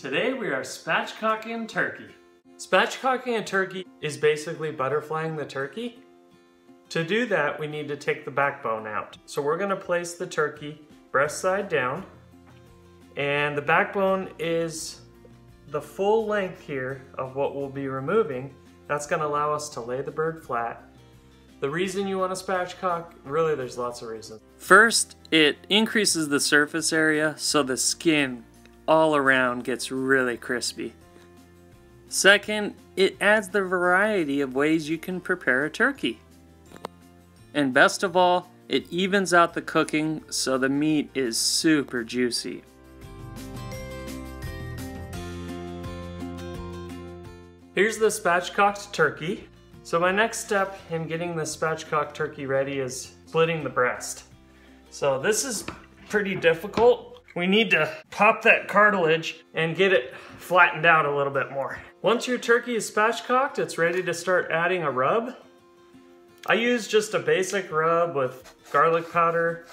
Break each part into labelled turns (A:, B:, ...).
A: Today we are spatchcocking turkey. Spatchcocking a turkey is basically butterflying the turkey. To do that, we need to take the backbone out. So we're going to place the turkey breast side down, and the backbone is the full length here of what we'll be removing. That's going to allow us to lay the bird flat. The reason you want to spatchcock, really there's lots of reasons. First, it increases the surface area so the skin all around gets really crispy. Second, it adds the variety of ways you can prepare a turkey. And best of all, it evens out the cooking so the meat is super juicy. Here's the spatchcocked turkey. So my next step in getting the spatchcocked turkey ready is splitting the breast. So this is pretty difficult. We need to pop that cartilage and get it flattened out a little bit more. Once your turkey is spatchcocked, it's ready to start adding a rub. I use just a basic rub with garlic powder,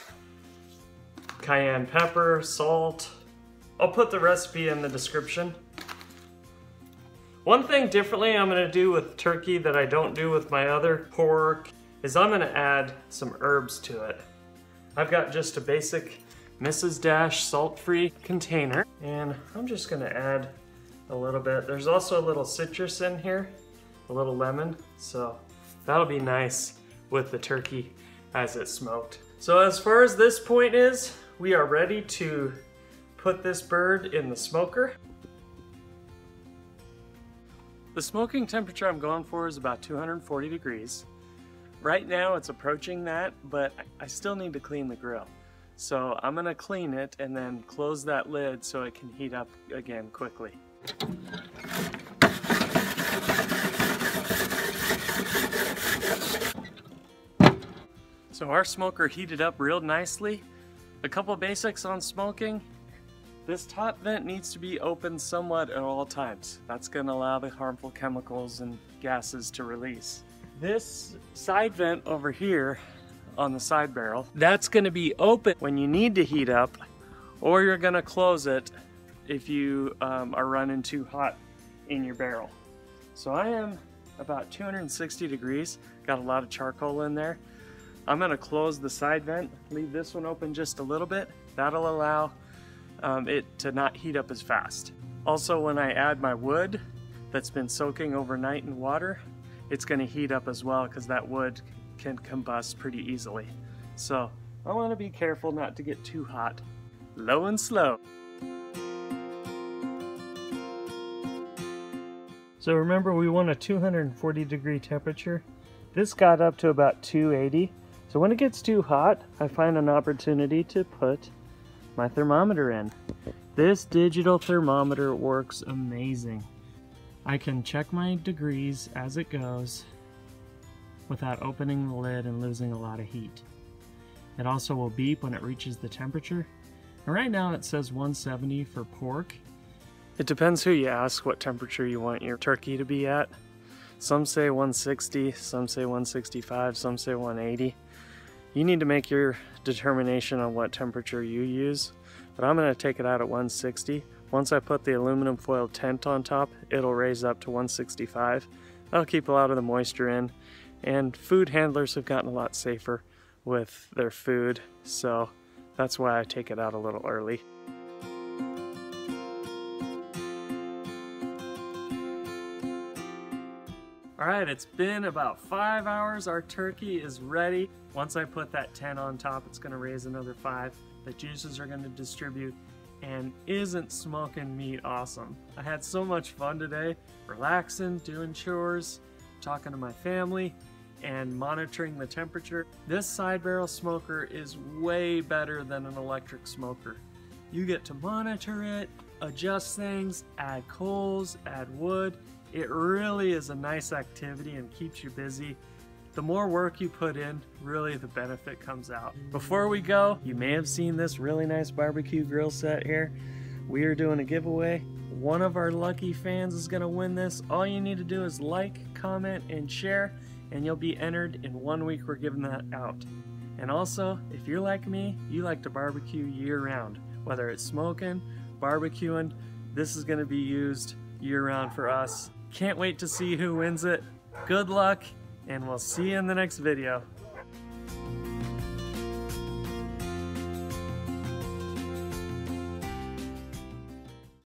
A: cayenne pepper, salt. I'll put the recipe in the description. One thing differently I'm going to do with turkey that I don't do with my other pork is I'm going to add some herbs to it. I've got just a basic Mrs. Dash salt-free container, and I'm just going to add a little bit. There's also a little citrus in here, a little lemon, so that'll be nice with the turkey as it's smoked. So as far as this point is, we are ready to put this bird in the smoker. The smoking temperature I'm going for is about 240 degrees. Right now it's approaching that, but I still need to clean the grill. So I'm gonna clean it and then close that lid so it can heat up again quickly. So our smoker heated up real nicely. A couple basics on smoking. This top vent needs to be open somewhat at all times. That's going to allow the harmful chemicals and gases to release. This side vent over here on the side barrel, that's going to be open when you need to heat up, or you're going to close it if you are running too hot in your barrel. So I am about 260 degrees, got a lot of charcoal in there. I'm going to close the side vent, leave this one open just a little bit. That'll allow it to not heat up as fast. Also, when I add my wood that's been soaking overnight in water, it's going to heat up as well because that wood can combust pretty easily. So I want to be careful not to get too hot. Low and slow. So remember, we want a 240 degree temperature. This got up to about 280. So when it gets too hot, I find an opportunity to put my thermometer in. This digital thermometer works amazing. I can check my degrees as it goes without opening the lid and losing a lot of heat. It also will beep when it reaches the temperature. And right now it says 170 for pork. It depends who you ask what temperature you want your turkey to be at. Some say 160, some say 165, some say 180. You need to make your determination on what temperature you use, but I'm going to take it out at 160. Once I put the aluminum foil tent on top, it'll raise up to 165. That'll keep a lot of the moisture in, and food handlers have gotten a lot safer with their food, so that's why I take it out a little early. Alright, it's been about 5 hours. Our turkey is ready. Once I put that 10 on top, it's going to raise another 5. The juices are going to distribute, and isn't smoking meat awesome? I had so much fun today, relaxing, doing chores, talking to my family, and monitoring the temperature. This side barrel smoker is way better than an electric smoker. You get to monitor it, adjust things, add coals, add wood. It really is a nice activity and keeps you busy. The more work you put in, really the benefit comes out. Before we go, you may have seen this really nice barbecue grill set here. We are doing a giveaway. One of our lucky fans is gonna win this. All you need to do is like, comment, and share, and you'll be entered. In 1 week, we're giving that out. And also, if you're like me, you like to barbecue year round, whether it's smoking, barbecuing, This is going to be used year-round for us. Can't wait to see who wins it. Good luck, and we'll see you in the next video.